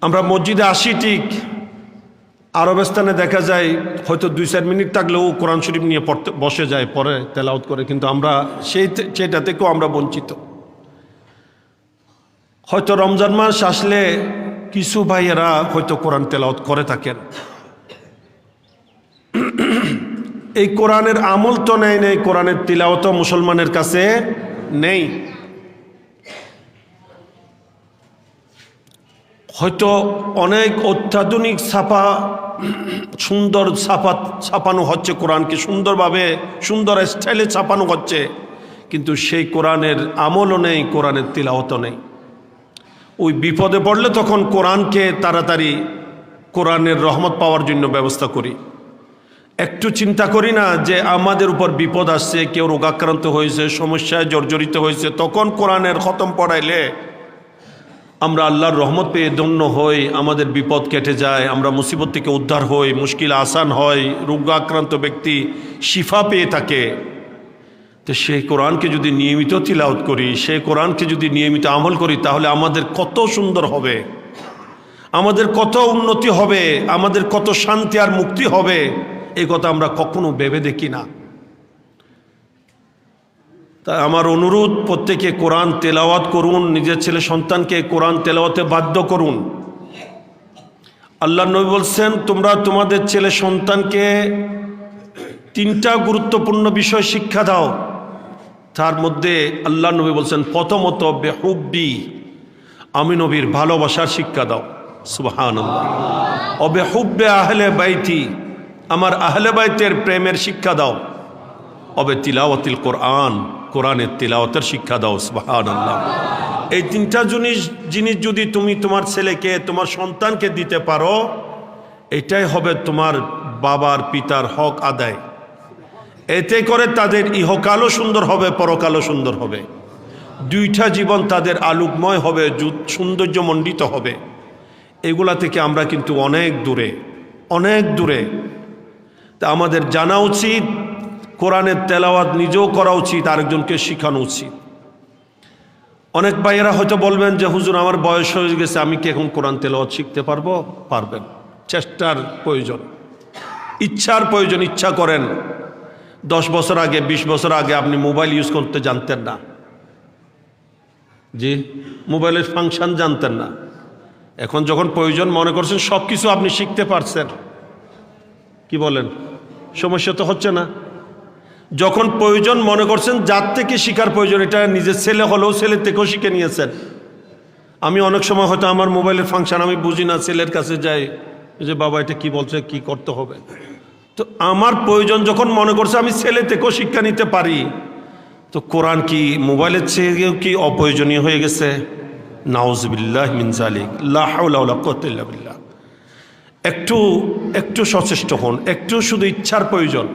আমরা মসজিদে আসি ঠিক, আরব স্থানে দেখা যায় হয়তো 2-4 মিনিট থাকলেও কোরআন শরীফ নিয়ে পড়তে বসে যায়, পরে তেলাওয়াত করে, কিন্তু আমরা সেটা থেকেও আমরা বঞ্চিত। হয়তো রমজান মাস আসলে কিছু ভাইয়েরা হয়তো কোরআন তেলাওয়াত করে থাকেন, এই কোরআনের আমল তো নেই, কোরআনের তিলাওয়াত মুসলমানের কাছে নেই। হয়তো অনেক অত্যাধুনিক সুন্দর ছাপানো হচ্ছে, কোরআনকে সুন্দরভাবে সুন্দর স্টাইলে ছাপানো হচ্ছে, কিন্তু সেই কোরআনের আমলও নেই, কোরআনের তিলাওয়াতও নেই। ওই বিপদে পড়লে তখন কোরআনকে তাড়াতাড়ি কোরআনের রহমত পাওয়ার জন্য ব্যবস্থা করি। একটু চিন্তা করি না যে আমাদের উপর বিপদ আসছে, কেউ রোগাক্রান্ত হয়েছে, সমস্যায় জর্জরিত হয়েছে, তখন কোরআনের খতম পড়াইলে আমরা আল্লাহর রহমত পেয়ে ধন্য হই, আমাদের বিপদ কেটে যায়, আমরা মুসিবত থেকে উদ্ধার হই, মুশকিল আসান হয়, রোগাক্রান্ত ব্যক্তি শিফা পেয়ে থাকে। তো সেই কোরআনকে যদি নিয়মিত তিলাওয়াত করি, সেই কোরআনকে যদি নিয়মিত আমল করি, তাহলে আমাদের কত সুন্দর হবে, আমাদের কত উন্নতি হবে, আমাদের কত শান্তি আর মুক্তি হবে, এই কথা আমরা কখনো ভেবে দেখি না। তাই আমার অনুরোধ, প্রত্যেকে কোরআন তেলাওয়াত করুন, নিজের ছেলে সন্তানকে কোরআন তেলাওয়াতে বাধ্য করুন। আল্লাহ নবী বলছেন, তোমরা তোমাদের ছেলে সন্তানকে 3টা গুরুত্বপূর্ণ বিষয় শিক্ষা দাও। তার মধ্যে আল্লাহ নবী বলছেন, প্রথমত বেহুব্বি, আমি নবীর ভালোবাসার শিক্ষা দাও। সুবহানাল্লাহ। ও বেহুব্বে আহলে বাইতি, আমার আহলে বাইতের প্রেমের শিক্ষা দাও। অবে তিলাওয়াতিল কোরআন, কোরআনের তিলাওয়াতের শিক্ষা দাও। সুবহানাল্লাহ। এই 3টা জিনিস যদি তুমি তোমার ছেলেকে, তোমার সন্তানকে দিতে পারো, এটাই হবে তোমার বাবার পিতার হক আদায়। এতে করে তাদের ইহকালও সুন্দর হবে, পরকালও সুন্দর হবে, 2টা জীবন তাদের আলোকময় হবে, সৌন্দর্যমণ্ডিত হবে। এগুলা থেকে আমরা কিন্তু অনেক দূরে। তা আমাদের জানা উচিত, কোরআনের তেলাওয়াত নিজেও করা উচিত, আরেকজনকে শেখানো উচিত। অনেক ভাইয়েরা হয়তো বলবেন যে হুজুর আমার বয়স হয়ে গেছে, আমি কি এখন কোরআন তেলাওয়াত শিখতে পারবো? পারবেন। চেষ্টার প্রয়োজন, ইচ্ছার প্রয়োজন। ইচ্ছা করেন। 10 বছর আগে, 20 বছর আগে আপনি মোবাইল ইউজ করতে জানতেন না, জি, মোবাইলের ফাংশন জানতেন না। এখন যখন প্রয়োজন মনে করছেন, সব কিছু আপনি শিখতে পারছেন, কি বলেন? সমস্যা তো হচ্ছে না? যখন প্রয়োজন মনে করছেন, যার থেকে শিখার প্রয়োজন, এটা নিজের ছেলে হলেও ছেলের থেকেও শিখে নিয়েছেন। আমি অনেক সময় হয়তো আমার মোবাইলের ফাংশন আমি বুঝি না, ছেলের কাছে যাই যে বাবা এটা কি বলছে, কি করতে হবে। তো আমার প্রয়োজন যখন মনে করছে, আমি ছেলে থেকেও শিক্ষা নিতে পারি, তো কোরআন কি মোবাইলের চেয়েও কি অপ্রয়োজনীয় হয়ে গেছে? নাউজুবিল্লাহ মিন যালিক, লা হাওলা ওয়ালা কুওয়াতা ইল্লা বিল্লাহ। একটু সচেষ্ট হন, একটু শুধু ইচ্ছার প্রয়োজন।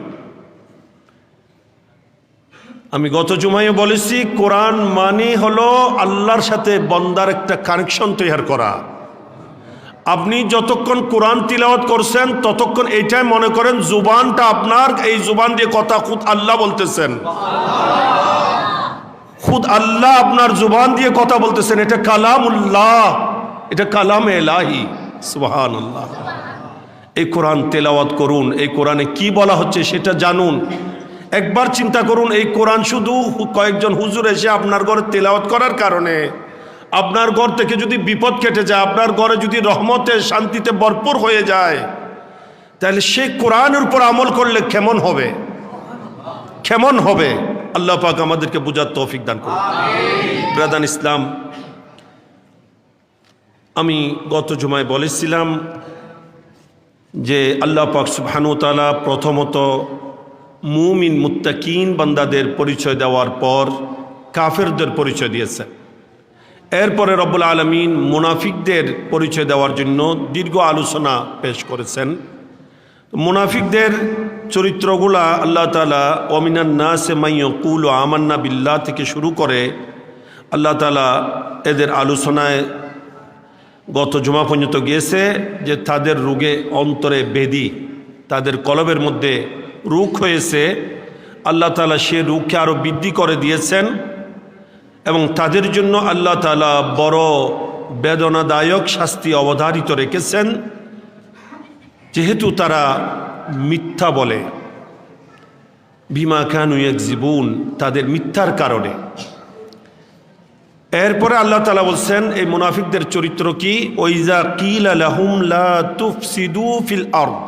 আমি গত জুমায় বলেছি, কোরআন মানে হলো আল্লাহর সাথে বান্দার একটা কানেকশন তৈরি করা। আপনি যতক্ষণ কোরআন তিলাওয়াত করছেন, ততক্ষণ এইটাই মনে করেন জুবানটা আপনার, এই জুবান দিয়ে কথা খুদ আল্লাহ বলতেছেন, খুদ আল্লাহ আপনার জুবান দিয়ে কথা বলতেছেন। এটা কালামুল্লাহ, এটা কালাম ইলাহি। সুবহানাল্লাহ। এই কোরআন তেলাওয়াত করুন, এই কোরআনে কি বলা হচ্ছে সেটা জানুন। একবার চিন্তা করুন, এই কোরআন শুধু কয়েকজন হুজুর এসে আপনার ঘরে তেলাওয়াত করার কারণে আপনার ঘর থেকে যদি বিপদ কেটে যায়, আপনার ঘরে যদি রহমতে শান্তিতে ভরপুর হয়ে যায়, তাহলে সেই কোরআনের উপর আমল করলে কেমন হবে? আল্লাহ পাক আমাদেরকে বুঝার তৌফিক দান করুন। ব্রাদার ইসলাম, আমি গত জুমায় বলেছিলাম যে আল্লাহ পাক সুবহানাহু ওয়া তাআলা প্রথমত মুমিন মুত্তাকিন বান্দাদের পরিচয় দেওয়ার পর কাফেরদের পরিচয় দিয়েছেন। এরপরে রব্বুল আলামিন মুনাফিকদের পরিচয় দেওয়ার জন্য দীর্ঘ আলোচনা পেশ করেছেন। মুনাফিকদের চরিত্রগুলা আল্লাহ তাআলা ওয়ামিনান নাসি মান ইয়াকুলু আমান্না বিল্লাহ থেকে শুরু করে আল্লাহ তাআলা এদের আলোচনায় গত জুমা পর্যন্ত গিয়েছে যে তাদের রোগে অন্তরে বেদি, তাদের কলবের মধ্যে রোগ হয়েছে। আল্লাহ তাআলা সে রোগকে আরও বৃদ্ধি করে দিয়েছেন এবং তাদের জন্য আল্লাহ তাআলা বড় বেদনাদায়ক শাস্তি অবধারিত রেখেছেন, যেহেতু তারা মিথ্যা বলে, বিমা কানু ইয়াকযিবুন, তাদের মিথ্যার কারণে। এরপরে আল্লাহ তাআলা বলছেন এই মুনাফিকদের চরিত্র কি, ওয়াইজা কিলা লাহুম লা তুফসিদু ফিল আরদ,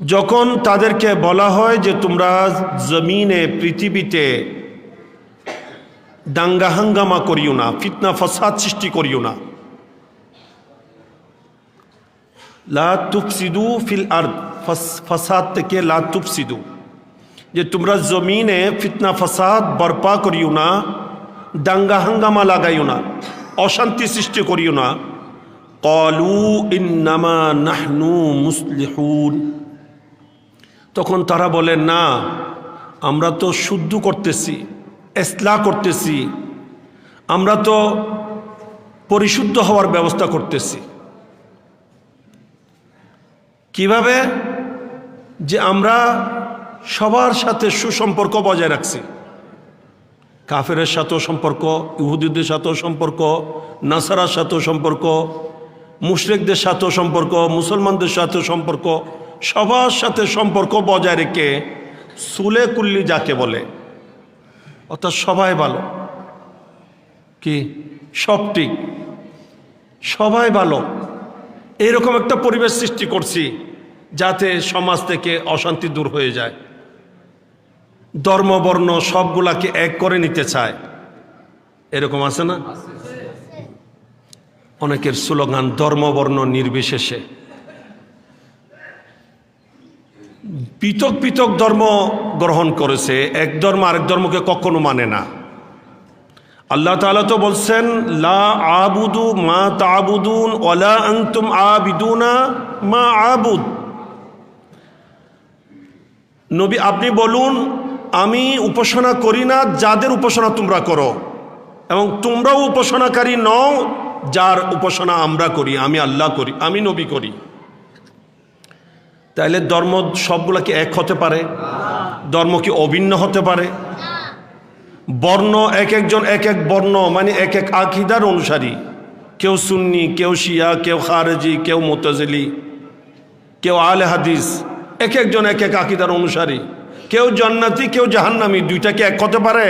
যখন তাদেরকে বলা হয় যে তোমরা জমিনে পৃথিবীতে দাঙ্গা হাঙ্গামা করিও না, ফিতনা ফাসাদ সৃষ্টি করিও না। লা তুফসিদু ফিল আরদ, ফাসাদ থেকে লা তুফসিদু, যে তোমরা জমিনে ফিতনা ফাসাদ বরপা করিও না, দাঙ্গা হাঙ্গামা লাগাইও না, অশান্তি সৃষ্টি করিও না। ক্বালু ইন্নামা নাহনু মুসলিহুন, তখন তারা বলে না, আমরা তো শুদ্ধ করতেছি, ইসলাহ করতেছি, আমরা তো পরিশুদ্ধ হওয়ার ব্যবস্থা করতেছি। কিভাবে? যে আমরা সবার সাথে সুসম্পর্ক বজায় রাখছি, কাফেরের সাথেও সম্পর্ক, ইহুদিদের সাথেও সম্পর্ক, নাসারার সাথেও সম্পর্ক, মুশরিকদের সাথেও সম্পর্ক, মুসলমানদের সাথেও সম্পর্ক, সবার সাথে সম্পর্ক বজায় রেখে সুলে কুল্লি যাকে বলে, অর্থাৎ সবাই ভালো, কি সব ঠিক, সবাই ভালো, এইরকম একটা পরিবেশ সৃষ্টি করছি যাতে সমাজ থেকে অশান্তি দূর হয়ে যায়। ধর্ম বর্ণ সবগুলাকে এক করে নিতে চায়, এরকম আছে না? অনেকের স্লোগান ধর্ম বর্ণ নির্বিশেষে। পৃথক পৃথক ধর্ম গ্রহণ করেছে, এক ধর্ম আরেক ধর্মকে কখনো মানে না। আল্লাহ তাআলা তো বলছেন লা আবুদু মা তা'বুদুন ওয়ালা আনতুম আবিদুনা মা আবুদ। নবী আপনি বলুন, আমি উপাসনা করি না যাদের উপাসনা তোমরা করো, এবং তোমরাও উপাসনাকারী নও যার উপাসনা আমরা করি, আমি আল্লাহ করি, আমি নবী করি। তাইলে ধর্ম সবগুলা কি এক হতে পারে? ধর্ম কি অভিন্ন হতে পারে? বর্ণ এক একজন এক এক বর্ণ, মানে এক এক আকীদার অনুসারী, কেউ সুন্নি, কেউ শিয়া, কেউ খারেজি, কেউ মুতাজিলি, কেউ আহলে হাদিস, এক একজন এক এক আকীদার অনুসারী, কেউ জান্নাতি কেউ জাহান্নামী, দুইটা কি এক হতে পারে?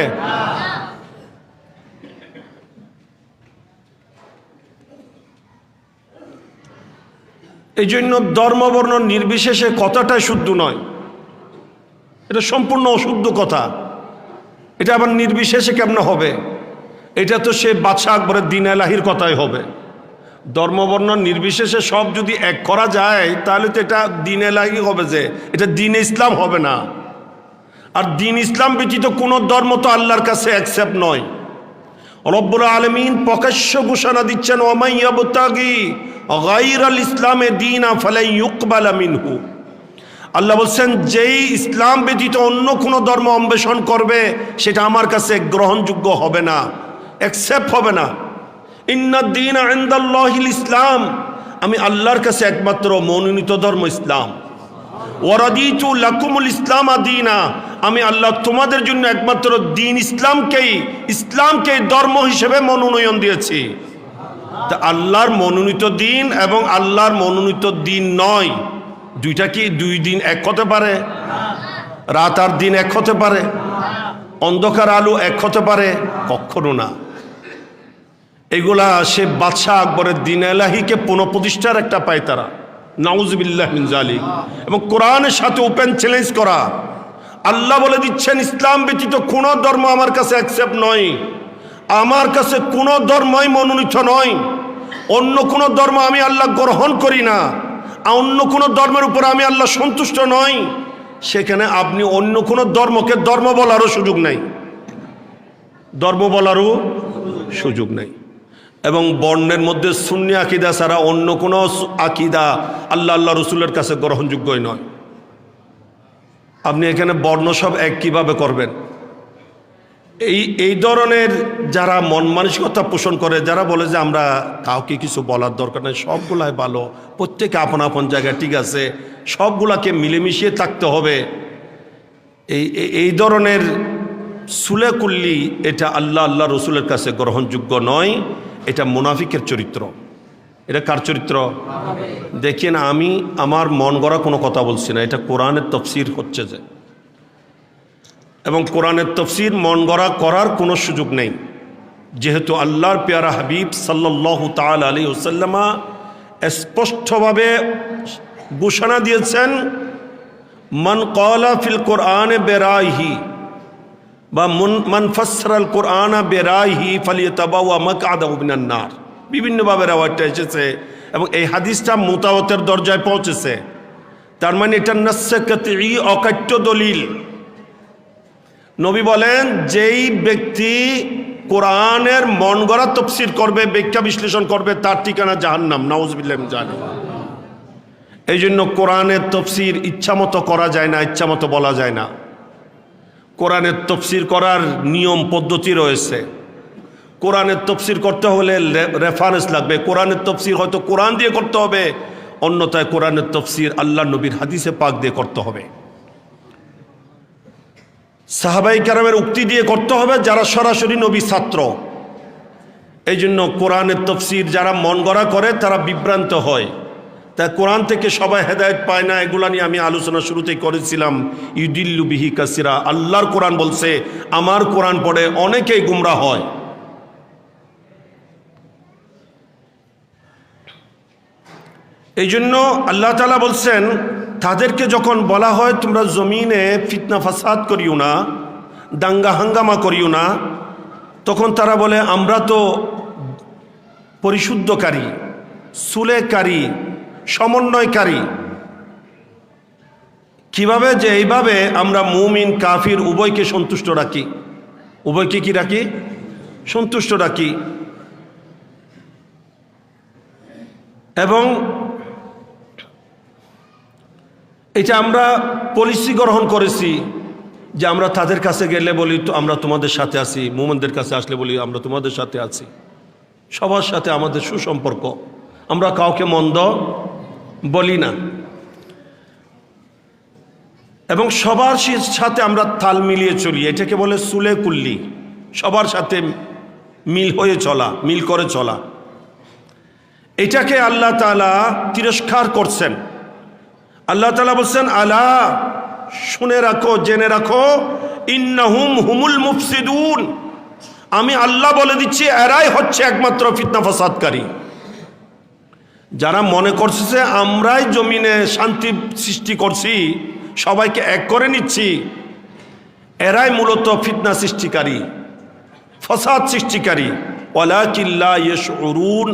এই জন্য ধর্মবর্ণ নির্বিশেষে কথাটাই শুদ্ধ নয়, এটা সম্পূর্ণ অশুদ্ধ কথা। এটা আবার নির্বিশেষে কেমন হবে? এটা তো সে বাদশাহ আকবরের দ্বীন এলাহির কথাই হবে। ধর্মবর্ণ নির্বিশেষে সব যদি এক করা যায় তাহলে তো এটা দ্বীন এলাহি হবে, যে এটা দ্বীন ইসলাম হবে না। আর দ্বীন ইসলাম ব্যতীত কোনো ধর্ম তো আল্লাহর কাছে অ্যাকসেপ্ট নয়। রব্বুল আলামিন প্রকাশ্য ঘোষণা দিচ্ছেন ওয়ামান ইয়াবতাগি গায়রাল ইসলামে দীনা ফালাই ইউকবালা মিনহু। আল্লাহ বলছেন যেই ইসলাম ব্যতীত অন্য কোনো ধর্ম অন্বেষণ করবে সেটা আমার কাছে গ্রহণযোগ্য হবে না, অ্যাকসেপ্ট হবে না। ইন্নাদ দীনা ইনদাল্লাহিল ইসলাম, আমি আল্লাহর কাছে একমাত্র মনোনীত ধর্ম ইসলাম। ওয়ারাদিতু লাকুমুল ইসলাম দীনা, আমি আল্লাহ তোমাদের জন্য একমাত্র দ্বীন ইসলামকেই ধর্ম হিসেবে মনোনয়ন দিয়েছি। তা আল্লাহর মনোনীত দ্বীন এবং আল্লাহর মনোনীত দ্বীন নয়, দুইটা কি দুই দিন এক হতে পারে? রাত আর দিন এক হতে পারে? অন্ধকার আলো এক হতে পারে? কখনো না। এগুলা সে বাদশাহ আকবরের দ্বীন এলাহিকে পুনঃপ্রতিষ্ঠার একটা পায় তারা, নাউজুবিল্লাহ মিন যালিক। এবং কোরআনের সাথে ওপেন চ্যালেঞ্জ করা। আল্লাহ বলে দিচ্ছেন ইসলাম ব্যতীত কোনো ধর্ম আমার কাছে অ্যাকসেপ্ট নয়, আমার কাছে কোনো ধর্মই মনোনীত নয়, অন্য কোনো ধর্ম আমি আল্লাহ গ্রহণ করি না, অন্য কোনো ধর্মের উপর আমি আল্লাহ সন্তুষ্ট নই। সেখানে আপনি অন্য কোনো ধর্মকে ধর্ম বলারও সুযোগ নাই, ধর্ম বলারও সুযোগ নাই। এবং বর্ণের মধ্যে সুন্নি আকীদা ছাড়া অন্য কোনো আকীদা আল্লাহ রসুলের কাছে গ্রহণযোগ্যই নয়। আপনি এখানে বর্ণ সব এক কীভাবে করবেন? এই ধরনের যারা মন মানসিকতা পোষণ করে, যারা বলে যে আমরা কাউকে কিছু বলার দরকার নেই, সবগুলাই ভালো, প্রত্যেকে আপন আপন জায়গায় ঠিক আছে, সবগুলাকে মিলেমিশিয়ে থাকতে হবে, এই ধরনের সুলে কুল্লি এটা আল্লাহ রসুলের কাছে গ্রহণযোগ্য নয়। এটা মুনাফিকের চরিত্র। এটা কার চরিত্র? দেখেন, আমি আমার মন গড়া কোনো কথা বলছি না, এটা কোরআনের তাফসীর হচ্ছে যে, এবং কোরআনের তাফসীর মন গড়া করার কোনো সুযোগ নেই, যেহেতু আল্লাহর পেয়ারা হাবিব সাল্লাল্লাহু তাআলা আলাইহি ওয়াসাল্লাম স্পষ্টভাবে ঘোষণা দিয়েছেন, মান ক্বালা ফিল কোরআনে বেরাইহি বা মান ফাসসারাল কোরআনা বেরাইহি ফালিয়াতাবাওয়া মাকআদাহু মিনান নার। বিভিন্নভাবে রাওয়ায়তটা এসেছে এবং এই হাদিসটা মুতাওয়াতির দরজায় পৌঁছেছে। তার মানে এটা নাসসে কাতঈ, অকাট্য দলিল। নবী বলেন, যেই ব্যক্তি কোরআনের মন গড়া তাফসীর করবে, ব্যাখ্যা বিশ্লেষণ করবে, তার ঠিকানা জাহান্নাম। নাউযুবিল্লাহি মিন যালিক। এই জন্য কোরআনের তাফসীর ইচ্ছামতো করা যায় না, ইচ্ছামতো বলা যায় না। কোরআনের তাফসীর করার নিয়ম পদ্ধতি রয়েছে। কোরআনের তাফসীর করতে হলে রেফারেন্স লাগবে। কোরআনের তাফসীর হয়তো কোরআন দিয়ে করতে হবে, অন্যথায় কোরআনের তাফসীর আল্লাহ নবীর হাদিসে পাক দিয়ে করতে হবে, সাহাবাই কেরামের উক্তি দিয়ে করতে হবে, যারা সরাসরি নবী ছাত্র। এই জন্য কোরআনের তাফসীর যারা মন গড়া করে তারা বিভ্রান্ত হয়। তাই কোরআন থেকে সবাই হেদায়েত পায় না, এগুলা নিয়ে আমি আলোচনা শুরুতেই করেছিলাম। ইউদিল্লু বিহি কাসিরা, আল্লাহর কোরআন বলছে আমার কোরআন পড়ে অনেকেই গুমরা হয়। এই জন্য আল্লাহ তাআলা বলছেন, তাদেরকে যখন বলা হয় তোমরা জমিনে ফিতনা ফাসাদ করিও না, দাঙ্গা হাঙ্গামা করিও না, তখন তারা বলে আমরা তো পরিশুদ্ধকারী, সুলেহকারী, সমন্বয়কারী। কিভাবে? যে এইভাবে আমরা মুমিন কাফির উভয়কে সন্তুষ্ট রাখি। উভয়কে কি রাখি? সন্তুষ্ট রাখি। এবং এটা আমরা পলিসি গ্রহণ করেছি যে আমরা তাদের কাছে গেলে বলি তো আমরা তোমাদের সাথে আছি, মুমিনদের কাছে আসলে বলি আমরা তোমাদের সাথে আছি। সবার সাথে আমাদের সুসম্পর্ক, আমরা কাউকে মন্দ বলি না, এবং সবার সাথে আমরা তাল মিলিয়ে চলি। এটাকে বলে সুলে কুল্লি, সবার সাথে মিল হয়ে চলা, মিল করে চলা। এটাকে আল্লাহ তাআলা তিরস্কার করছেন। আল্লাহ তাআলা বলছেন, আলা, শুনে রাখো, জেনে রাখো, ইন্নাহুম হুমুল মুফসিদুন, আমি আল্লাহ বলে দিচ্ছি এরাই হচ্ছে একমাত্র ফিতনা ফাসাদকারী। যারা মনে করছে যে আমরাই জমিনে শান্তি সৃষ্টি করছি, সবাইকে এক করে নিচ্ছি, এরাই মূলত ফিতনা সৃষ্টিকারী, ফাসাদ সৃষ্টিকারী। ওয়ালাকিন লা ইয়াশউরুন,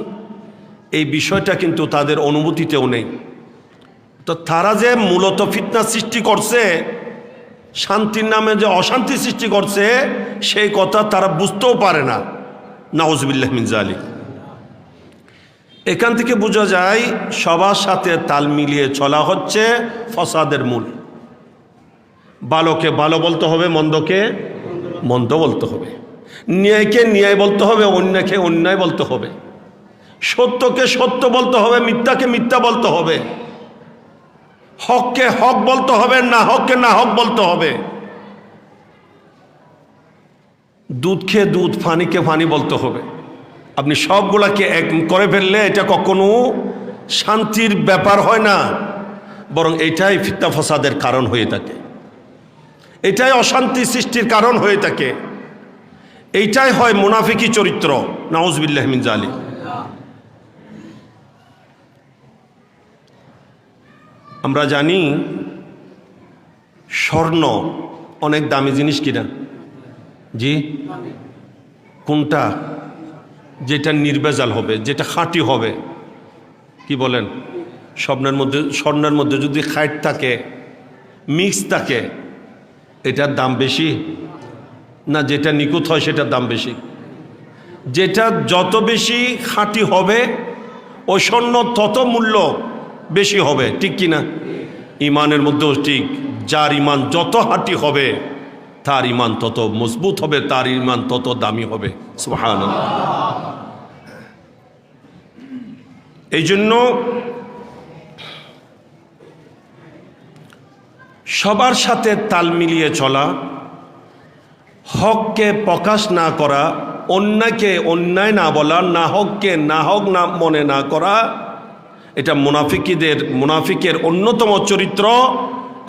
এই বিষয়টা কিন্তু তাদের অনুভূতিতেও নেই। তো তারা যে মূলত ফিতনা সৃষ্টি করছে, শান্তির নামে যে অশান্তি সৃষ্টি করছে, সেই কথা তারা বুঝতেও পারে না। নাউযুবিল্লাহি মিন যালিক। এখান থেকে বোঝা যায় সবার সাথে তাল মিলিয়ে চলা হচ্ছে ফসাদের মূল। ভালোকে ভালো বলতে হবে, মন্দকে মন্দ বলতে হবে, ন্যায়কে ন্যায় বলতে হবে, অন্যায়কে অন্যায় বলতে হবে, সত্যকে সত্য বলতে হবে, মিথ্যাকে মিথ্যা বলতে হবে, হককে হক বলতে হবে, না হককে না হক বলতে হবে, দুধকে দুধ, ফানিকে ফানি বলতে হবে। আপনি সবগুলাকে এক করে ফেললে এটা কখনো শান্তির ব্যাপার হয় না, বরং এটাই ফিতনা ফাসাদের কারণ হয়ে থাকে, এটাই অশান্তি সৃষ্টির কারণ হয়ে থাকে, এইটাই হয় মুনাফিকি চরিত্র। নাউযুবিল্লাহি মিন যালিক। আমরা জানি স্বর্ণ অনেক দামি জিনিস কিনা? জি, কোনটা? যেটা নির্ভেজাল হবে, যেটা খাঁটি হবে। কি বলেন? স্বর্ণের মধ্যে যদি খাঁট থাকে, মিক্স থাকে, এটার দাম বেশি না যেটা নিখুঁত হয় সেটার দাম বেশি? যেটা যত বেশি খাঁটি হবে ওই স্বর্ণ তত মূল্য বেশি হবে, ঠিক কিনা? ইমানের মধ্যেও ঠিক, যার ইমান যত খাঁটি হবে তার ইমান তত মজবুত হবে, তার ইমান তত দামি হবে। সুবহানাল্লাহ। এই জন্য সবার সাথে তাল মিলিয়ে চলা, হককে প্রকাশ না করা, অন্যকে অন্যায় না বলা, নাহককে নাহক না মনে না করা, এটা মুনাফিকের অন্যতম চরিত্র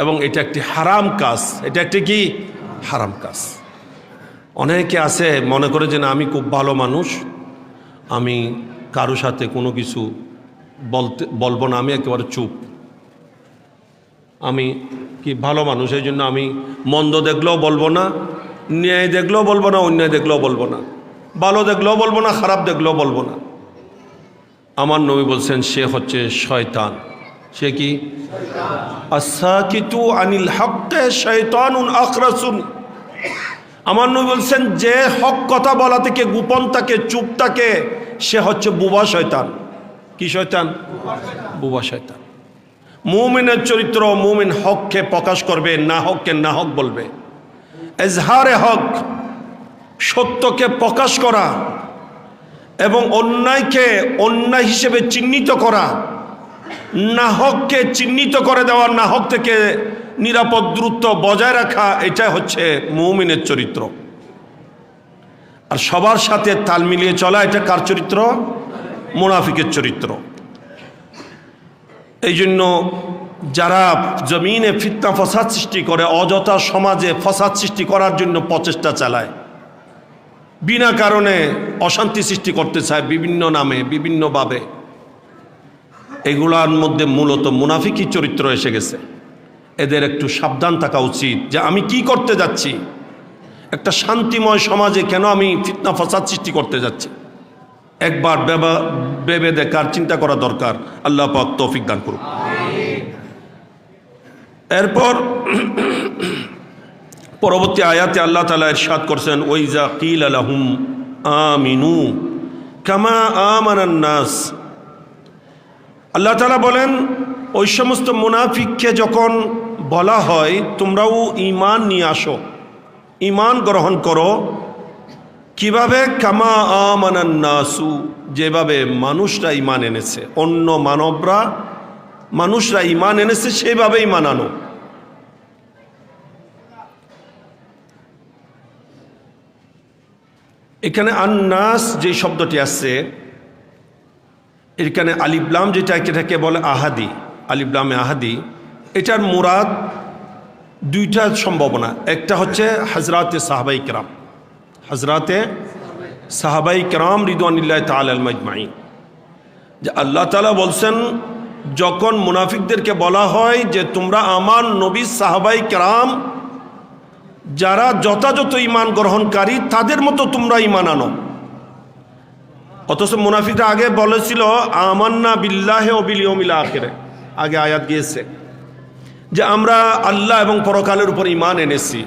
এবং এটা একটি হারাম কাজ। এটা একটি কি হারাম কাজ। অনেকে আছে মনে করে যে না আমি খুব ভালো মানুষ, আমি কারো সাথে কোনো কিছু বলবো না, আমি একেবারে চুপ, আমি কি ভালো মানুষ, এই জন্য আমি মন্দ দেখলেও বলবো না, ন্যায় দেখলেও বলবো না, অন্যায় দেখলেও বলবো না, ভালো দেখলেও বলবো না, খারাপ দেখলেও বলবো না। আমার নবী বলছেন সে হচ্ছে শয়তান। সে কি? আসাকিতু আনিল হক্কে শয়তানুন আখরাসুন। আমার নবী বলছেন যে হক কথা বলা থেকে গোপন থাকে, চুপ থাকে, সে হচ্ছে বুবা শয়তান। কি শয়তান? বুবা শয়তান। মুমিনের চরিত্র, মুমিন হককে প্রকাশ করবে, না হককে না হক বলবে। এজহারে হক, সত্যকে প্রকাশ করা এবং অন্যায়কে অন্যায় হিসেবে চিহ্নিত করা, না হককে চিহ্নিত করে দেওয়া, না হক থেকে নিরাপদ দূরত্ব বজায় রাখা, এটা হচ্ছে মুমিনের চরিত্র। আর সবার সাথে তাল মিলিয়ে চলা, এটা কার চরিত্র? মুনাফিকের চরিত্র। এই জন্য যারা জমিনে ফিতনা ফসাদ সৃষ্টি করে, অযথা সমাজে ফসাদ সৃষ্টি করার জন্য প্রচেষ্টা চালায়, বিনা কারণে অশান্তি সৃষ্টি করতে চায় বিভিন্ন নামে বিভিন্নভাবে, এগুলার মধ্যে মূলত মুনাফিকি চরিত্র এসে গেছে। এদের একটু সাবধান থাকা উচিত যে আমি কি করতে যাচ্ছি, একটা শান্তিময় সমাজে কেন আমি ফিতনা ফসাদ সৃষ্টি করতে যাচ্ছি। একবার ভেবে দেখার চিন্তা করা দরকার। আল্লাহ পাক তৌফিক দান করুন। এরপর পরবর্তী আয়াতে আল্লাহ তাআলা ইরশাদ করছেন, ওয়াইজা কিলা লাহুম আমিনু কামা আমানান নাস। আল্লাহ তাআলা বলেন ওই সমস্ত মুনাফিককে যখন বলা হয় তোমরাও ঈমান নিয়ে আসো, ঈমান গ্রহণ করো, কিভাবে? কামা আমানান নাসু, যেভাবে মানুষরা ঈমান এনেছে, অন্য মানুষরা ঈমান এনেছে সেইভাবেই মানানো। এখানে আন্নাস যে শব্দটি আসছে, এখানে আলিফলাম যেটা এটাকে বলে আহাদি, আলিফলামে আহাদি, এটার মুরাদ দুইটা সম্ভাবনা। একটা হচ্ছে হজরাতে সাহাবাই কেরাম, হজরাতে সাহাবাই কেরাম রিদওয়ানুল্লাহি তাআলা আজমাইন। যে আল্লাহ তাআলা বলছেন যখন মুনাফিকদেরকে বলা হয় যে তোমরা আমার নবী সাহাবাই কেরাম যারা যথাযথ ঈমান গ্রহণকারী তাদের মতো তোমরা ঈমান আনো। অথচ মুনাফিকরা আগে বলেছিল আমান্না বিল্লাহি ওয়া বিল ইয়াউমিল আখির, আগে আয়াত গিয়েছে যে আমরা আল্লাহ এবং পরকালের উপর ঈমান এনেছি।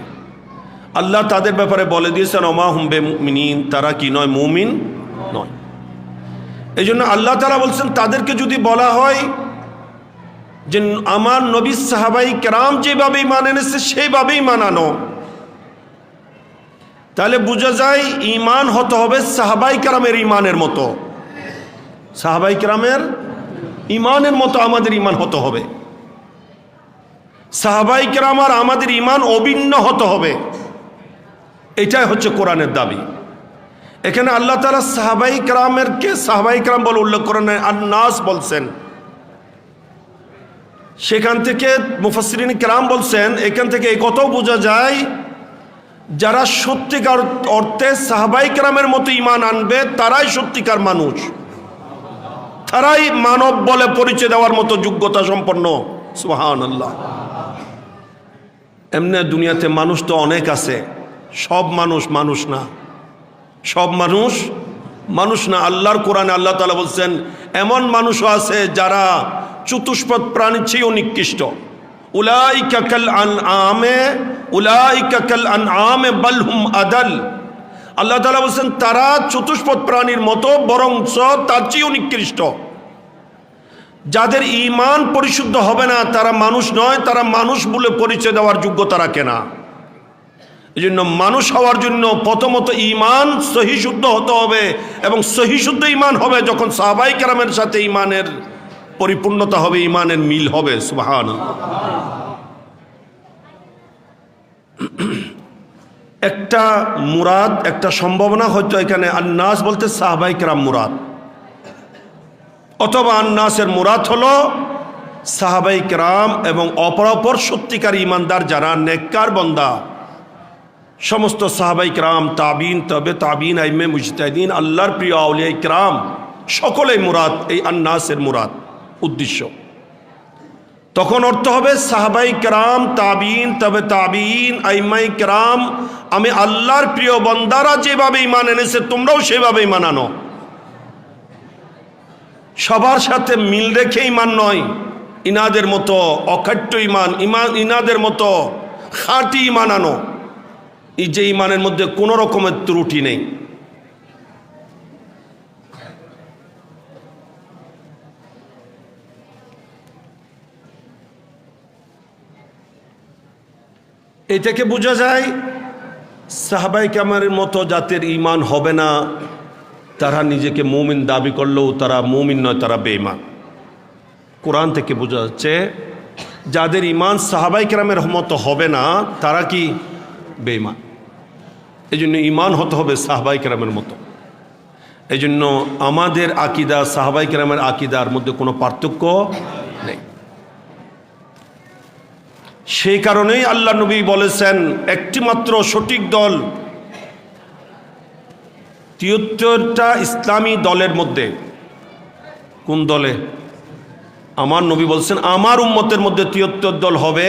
আল্লাহ তাদের ব্যাপারে বলে দিয়েছেন ওমা হুম বিমুমিনিন, তারা কি নয়? মুমিন নয়। এই জন্য আল্লাহ তাআলা বলছেন তাদেরকে যদি বলা হয় যে আমার নবী সাহাবাই কেরাম যেভাবে ঈমান এনেছে সেইভাবেই মানানো, তাহলে বোঝা যায় ঈমান হতে হবে সাহাবাই কেরামের ঈমানের মতো। সাহাবাই কেরামের ঈমানের মতো আমাদের ঈমান হতে হবে। সাহাবাই কেরাম আর আমাদের ঈমান অভিন্ন হতে হবে। এটাই হচ্ছে কোরআনের দাবি। এখানে আল্লাহ তাআলা সাহাবাই কেরামেরকে সাহাবাই কেরাম বলে উল্লেখ করেন, আন-নাস বলছেন। সেখান থেকে মুফাসসিরিন কেরাম বলছেন এখান থেকে এই কথাও বোঝা যায় যারা সত্যিকার অর্থে সাহাবাই কেরামের মতো ঈমান আনবে তারাই সত্যিকার মানুষ, তারাই মানব বলে পরিচয় দেওয়ার মতো যোগ্যতা সম্পন্ন। সুবহানাল্লাহ। এমনি দুনিয়াতে মানুষ তো অনেক আছে, সব মানুষ মানুষ না, সব মানুষ মানুষ না। আল্লাহর কোরআনে আল্লাহ তাআলা বলছেন এমন মানুষও আছে যারা চতুষ্পদ প্রাণীর চেয়েও নিকৃষ্ট। উলাইকা কাল আনআমে বাল হুম আদাল। আল্লাহ তাআলা বলছেন তারা চতুষ্পদ প্রাণীর মতো বরঞ্চ তার চেয়েও নিকৃষ্ট। যাদের ঈমান পরিশুদ্ধ হবে না তারা মানুষ নয়, তারা মানুষ বলে পরিচয় দেওয়ার যোগ্যতা রাখে না। এই জন্য মানুষ হওয়ার জন্য প্রথমত ঈমান সহি শুদ্ধ হতে হবে, এবং সহি শুদ্ধ ঈমান হবে যখন সাহাবাই কেরামের সাথে ঈমানের পরিপূর্ণতা হবে, ঈমানের মিল হবে। সুবহানাল্লাহ। একটা মুরাদ, একটা সম্ভাবনা হয়তো এখানে আন্নাস বলতে সাহাবায়ে কেরাম মুরাদ, অথবা আন্নাসের মুরাদ হলো সাহাবায়ে কেরাম এবং অপরাপর সত্যিকার ইমানদার যারা নেককার বান্দা, সমস্ত সাহাবায়ে কেরাম, তাবিন, তবে তাবিন, আইম্মে মুজতাহিদিন, আল্লাহর প্রিয় আউলিয়া কেরাম, সকলেই মুরাদ এই আন্নাসের মুরাদ উদ্দেশ্য। তখন অর্থ হবে সাহাবায়ে কেরাম, তাবিন, তবে তাবিন, আইম্মায়ে কেরাম, আমি আল্লাহর প্রিয় বান্দারা যেভাবে ঈমান এনেছে তোমরাও সেভাবে ঈমান আনো। সবার সাথে মিল রেখে ঈমান নয়, ইনাদের মতো অখাট্য ঈমান, ইনাদের মতো খাঁটি ঈমান আনো, এই যে ঈমানের মধ্যে কোনো রকমের ত্রুটি নেই। এই থেকে বোঝা যায় সাহাবায়ে কেরামের মতো যাদের ঈমান হবে না, তারা নিজেকে মুমিন দাবি করলেও তারা মুমিন নয়, তারা বেঈমান। কোরআন থেকে বোঝা যাচ্ছে যাদের ঈমান সাহাবায়ে কেরামের মতো হবে না তারা কি বেঈমান। এই জন্য ঈমান হতে হবে সাহাবায়ে কেরামের মতো। এই জন্য আমাদের আকীদা সাহাবায়ে কেরামের আকীদার মধ্যে কোনো পার্থক্য নেই। সেই কারণেই আল্লাহ নবী বলেছেন একটি মাত্র সঠিক দল ৭৩টা ইসলামী দলের মধ্যে। কোন দলে? আমার নবী বলছেন আমার উম্মতের মধ্যে ৭৩ দল হবে,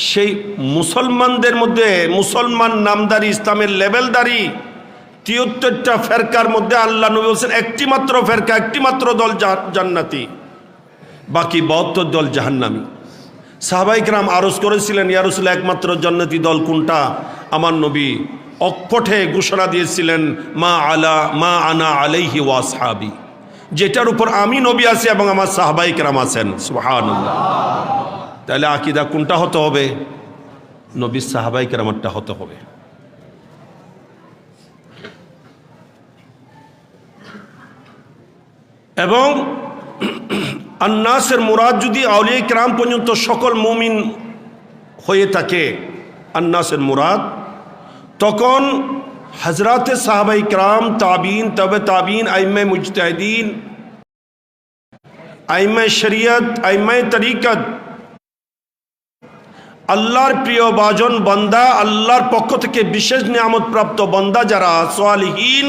সেই মুসলমানদের মধ্যে, মুসলমান নামদারি ইসলামের লেভেলদারি ৭৩টা ফেরকার মধ্যে আল্লাহ নবী বলছেন একটি মাত্র ফেরকা, একটি মাত্র দল জান্নাতি, বাকি ৭২ দল জাহান্নামী। সাহাবায়ে কেরাম আরজ করেছিলেন, ইয়া রাসূলুল্লাহ একমাত্র জান্নাতি দল কোনটা? আমার নবী অকপটে ঘোষণা দিয়েছিলেন, মা আনা আলাইহি ওয়া আসহাবি, যেটার উপর আমি নবী আছি এবং আমার সাহাবায়ে কেরাম আছেন। সুবহানাল্লাহ। তাহলে আকীদা কোনটা হতে হবে? নবী সাহাবায়ে কেরামেরটা হতে হবে। এবং আন্নাসের মুরাদ যদি আউলিয়া কেরাম পর্যন্ত সকল মুমিন হয়ে থাকে আন্নাসের মুরাদ, তখন হযরতে সাহাবায়ে কেরাম, তাবিন, তবে তাবিন, আইম্মে মুজতাহিদিন, আইম্মে শরীয়ত, আইম্মে তরিকত, আল্লাহর প্রিয় বাজন বান্দা, আল্লাহর পক্ষ থেকে বিশেষ নিয়ামত প্রাপ্ত বান্দা যারা সালিহিন,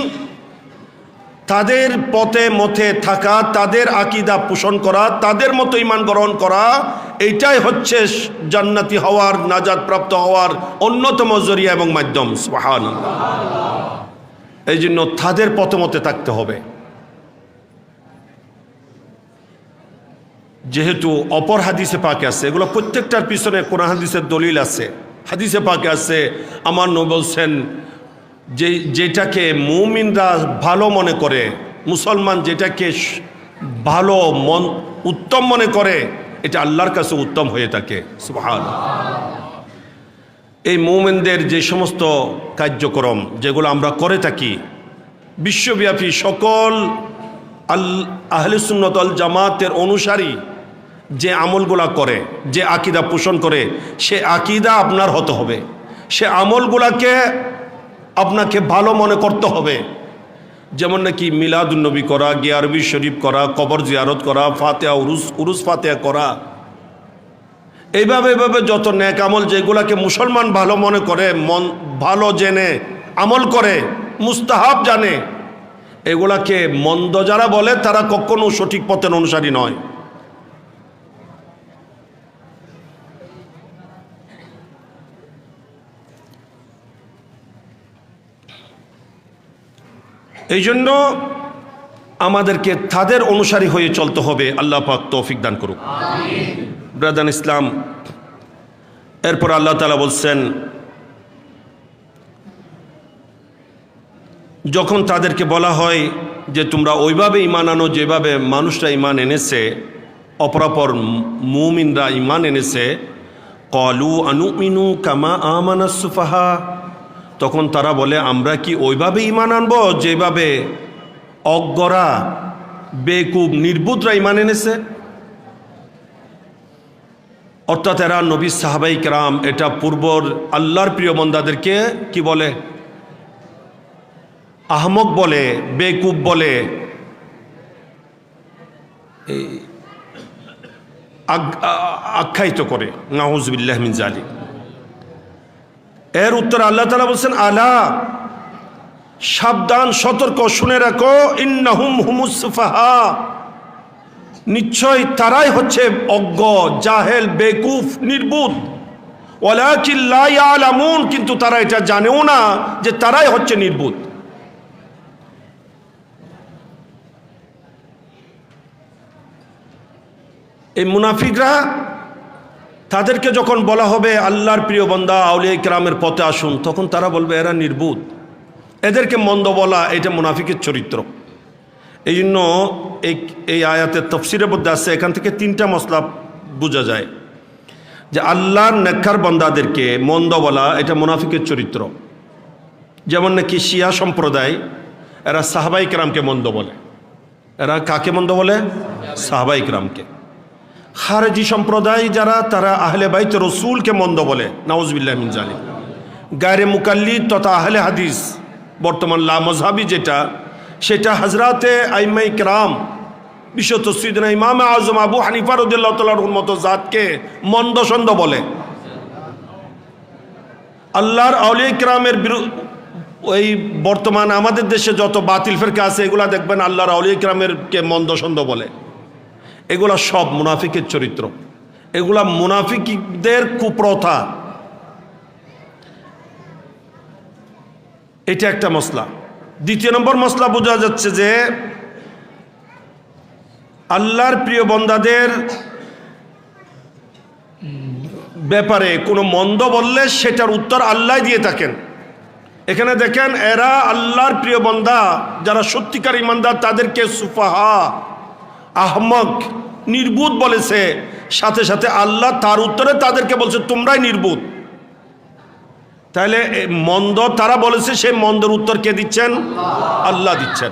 তাদের পথে মতে থাকা, তাদের আকীদা পোষণ করা, তাদের মতো ঈমান গ্রহণ করা, এইটাই হচ্ছে জান্নাতি হওয়ার, নাজাত প্রাপ্ত হওয়ার অন্যতম জরিয়া এবং মাধ্যম। সুবহানাল্লাহ। এই জন্য তাদের পথে মতে থাকতে হবে। যেহেতু অপর হাদিসে পাকে আছে, এগুলো প্রত্যেকটার পিছনে কোরআন হাদিসের দলিল আছে। হাদিসে পাকে আছে আমার নবী বলছেন যেটাকে মুমিনরা ভালো মনে করে, মুসলমান যেটাকে ভালো উত্তম মনে করে, এটা আল্লাহর কাছে উত্তম হয়ে থাকে। সুবহানাল্লাহ। এই মুমিনদের যে সমস্ত কার্যক্রম যেগুলো আমরা করে থাকি, বিশ্বব্যাপী সকল আহলে সুন্নাত ওয়াল জামাতের অনুসারী যে আমলগুলা করে, যে আকীদা পোষণ করে, সে আকীদা আপনার হতে হবে, সে আমলগুলাকে আপনাকে ভালো মনে করতে হবে। যেমন নাকি মিলাদুন নবী করা, গিয়ারবি শরীফ করা, কবর জিয়ারত করা, ফাতিহা উরুস ফাতিহা করা, এইভাবে যত নেক আমল যেগুলাকে মুসলমান ভালো মনে করে, ভালো জেনে আমল করে, মুস্তাহাব জানে, এগুলাকে মন্দ যারা বলে তারা কখনো সঠিক পথের অনুসারী নয়। এই জন্য আমাদেরকে তাদের অনুসারী হয়ে চলতে হবে। আল্লাহ পাক তৌফিক দান করুক। ব্রাদার ইসলাম, এরপর আল্লাহ তাআলা বলছেন, যখন তাদেরকে বলা হয় যে তোমরা ওইভাবে ঈমান আনো যেভাবে মানুষরা ঈমান এনেছে, অপরাপর মুমিনরা ঈমান এনেছে, ক্বালু আনুমিনু কামা আমানাস সুফাহা, তখন তারা বলে আমরা কি ওইভাবে ঈমান আনবো যেভাবে অজ্ঞরা, বেকুব, নির্বুধরা ঈমান এনেছে? অর্থাৎ এরা নবী সাহাবাই কেরাম এটা পূর্বর আল্লাহর প্রিয় বান্দাদেরকে কি বলে? আহমক বলে, বেকুব বলে, আখ্যায়িত করে। নাউযুবিল্লাহি মিন যালিক। এর উত্তর আল্লাহ তাআলা বলছেন, আলা, সাবধান, সতর্ক, শুনে রাখো, ইন্নাহুম হুমুস সুফাহা, নিশ্চয় তারাই হচ্ছে অজ্ঞ, জাহেল, বেকুফ, নির্বুধ। ওয়ালাকিন লা ইয়ালামুন, কিন্তু তারা এটা জানেও না যে তারাই হচ্ছে নির্বুধ। এই মুনাফিকরা, তাদেরকে যখন বলা হবে আল্লাহর প্রিয় বান্দা আউলিয়া কিরামের পথে আসুন, তখন তারা বলবে এরা নির্বুধ। এদেরকে মন্দ বলা এটা মুনাফিকের চরিত্র। এই জন্য এই আয়াতের তাফসীরের মধ্যে আছে, এখান থেকে তিনটা মসলা বোঝা যায় যে আল্লাহর নেককার বান্দাদেরকে মন্দ বলা এটা মুনাফিকের চরিত্র। যেমন নাকি শিয়া সম্প্রদায়, এরা সাহাবাই কিরামকে মন্দ বলে। এরা কাকে মন্দ বলে? সাহাবাই কিরামকে। খারেজি সম্প্রদায় যারা, তারা আহলে বাইত রসুলকে মন্দ বলে। নাউযুবিল্লাহি মিন যালিক। গায়রে মুকাল্লিদ তথা আহলে হাদিস, বর্তমান লা মযহাবি যেটা, সেটা হযরতে আইম্মায়ে কিরাম, বিশেষত সাইয়েদনা ইমাম আযম আবু হানিফা রাদিয়াল্লাহু তাআলার মতো জাতকে মন্দ সন্দ বলে। আল্লাহর আউলিয়া কিরামের ওই বর্তমান আমাদের দেশে যত বাতিল ফিরকা আছে, এগুলা দেখবেন আল্লাহর আউলিয়া কিরামেরকে মন্দ সন্দ বলে। এগুলা সব মুনাফিকের চরিত্র, এগুলা মুনাফিকদের কুপ্রথা। এটা একটা মসলা। দ্বিতীয় নম্বর মসলা বোঝা যাচ্ছে যে আল্লাহর প্রিয় বান্দাদের ব্যাপারে কোনো মন্দ বললে সেটার উত্তর আল্লাহ দিয়ে থাকেন। এখানে দেখেন, এরা আল্লাহর প্রিয় বান্দা যারা সত্যিকার ইমানদার, তাদেরকে সুফাহা, আহমক, নির্বুধ বলেছে। সাথে সাথে আল্লাহ তার উত্তরে তাদেরকে বলছে তোমরাই নির্বুধ। তাহলে মন্দ তারা বলেছে, সেই মন্দের উত্তর কে দিচ্ছেন? আল্লাহ দিচ্ছেন।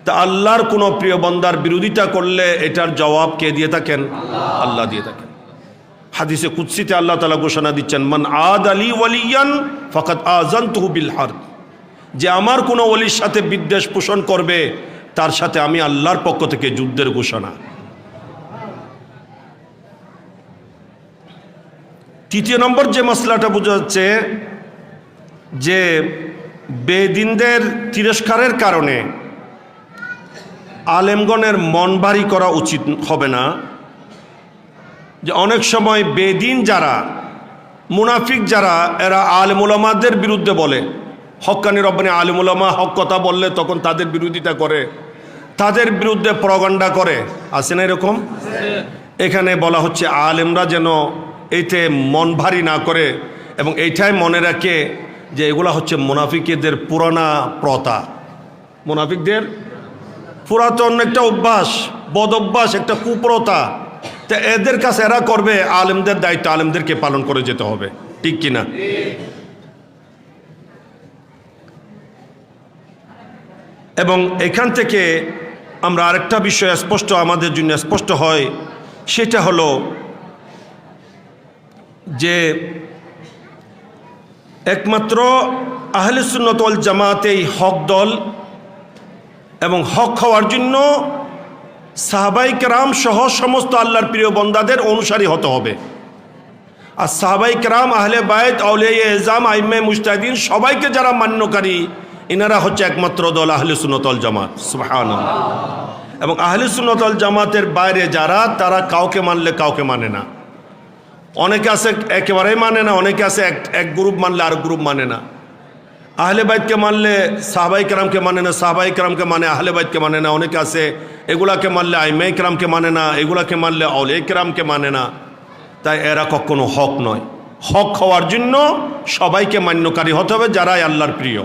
তা আল্লাহর কোনো প্রিয় বান্দার বিরোধিতা করলে এটার জবাব কে দিয়ে থাকেন? আল্লাহ দিয়ে থাকেন। হাদিসে কুদসিতে আল্লাহ তাআলা ঘোষণা দিচ্ছেন, মান আদ আলী ওয়ালিয়ান ফাকাদ আযানতুহু বিল হারব, যে আমার কোনো ওলির সাথে বিদ্বেষ পোষণ করবে, তার সাথে আমি আল্লাহর পক্ষ থেকে যুদ্ধের ঘোষণা। তৃতীয় নম্বর যে মসলাটা বোঝা যাচ্ছে যে বেদিনদের তিরস্কারের কারণে আলেমগণের মন ভারী করা উচিত হবে না। যে অনেক সময় বেদিন যারা, মুনাফিক যারা, এরা আলেম উলামাদের বিরুদ্ধে বলে, হক্কানি রব্বানি আলেম উলামা হক কথা বললে তখন তাদের বিরোধিতা করে, তাদের বিরুদ্ধে প্রপাগান্ডা করে। আছে না এরকম? এখানে বলা হচ্ছে আলেমরা যেন এইতে মন ভারী না করে এবং এইটাই মনে রাখে যে এগুলা হচ্ছে মুনাফিকদের পুরানা প্রথা, মুনাফিকদের পুরাতন একটা অভ্যাস, বদ অভ্যাস, একটা কুপ্রথা। তা এদের কাছে এরা করবে, আলেমদের দায়িত্ব আলেমদেরকে পালন করে যেতে হবে। ঠিক কিনা? এবং এখান থেকে আমরা আরেকটা বিষয় স্পষ্ট, আমাদের জন্য স্পষ্ট হয়, সেটা হলো যে একমাত্র আহলে সুন্নাত ওয়াল জামাতেই হক দল এবং হক হওয়ার জন্য সাহাবাই কেরাম সহ সমস্ত আল্লাহর প্রিয় বান্দাদের অনুসারী হতে হবে। আর সাহাবাই কেরাম, আহলে বায়ত, আউলিয়া এজাম, আইম্মে মুজতাহিদিন সবাইকে যারা মান্যকারী, ইনারা হচ্ছে একমাত্র দল আহলে সুন্নাত ওয়াল জামাত। সুবহানাল্লাহ। এবং আহলে সুন্নাত ওয়াল জামাতের বাইরে যারা, তারা কাউকে মানলে কাউকে মানে না। অনেকে আছে একেবারেই মানে না, অনেকে আছে এক গ্রুপ মানলে আর গ্রুপ মানে না। আহলে বাইতকে মানলে সাহাবাই কেরামকে মানে না, সাহাবাই কেরামকে মানে আহলে বাইতকে মানে না। অনেকে আছে এগুলাকে মানলে আইম্মে কেরামকে মানে না, এগুলাকে মানলে আউলিয়া কেরামকে মানে না। তাই এরা কখনো হক নয়। হক হওয়ার জন্য সবাইকে মান্যকারী হতে হবে, যারাই আল্লাহর প্রিয়।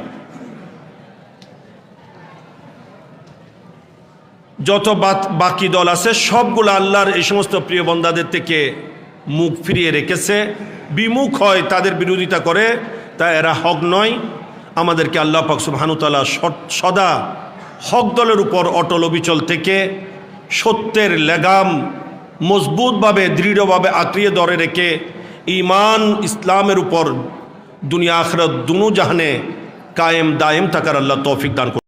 যত বাকি দল আছে সবগুলো আল্লাহর এই সমস্ত প্রিয় বান্দাদের থেকে মুখ ফিরিয়ে রেখেছে, বিমুখ হয়, তাদের বিরোধিতা করে। তাই এরা হক নয়। আমাদেরকে আল্লাহ পাক সুবহানাহু ওয়া তাআলা সদা হক দলের উপর অটল অবিচল থেকে সত্যের লেগাম মজবুতভাবে দৃঢ়ভাবে আঁকড়িয়ে ধরে রেখে ঈমান ইসলামের উপর দুনিয়া আখিরাত দুনো জাহানে কায়েম দায়েম থাকার আল্লাহ তৌফিক দান করুন।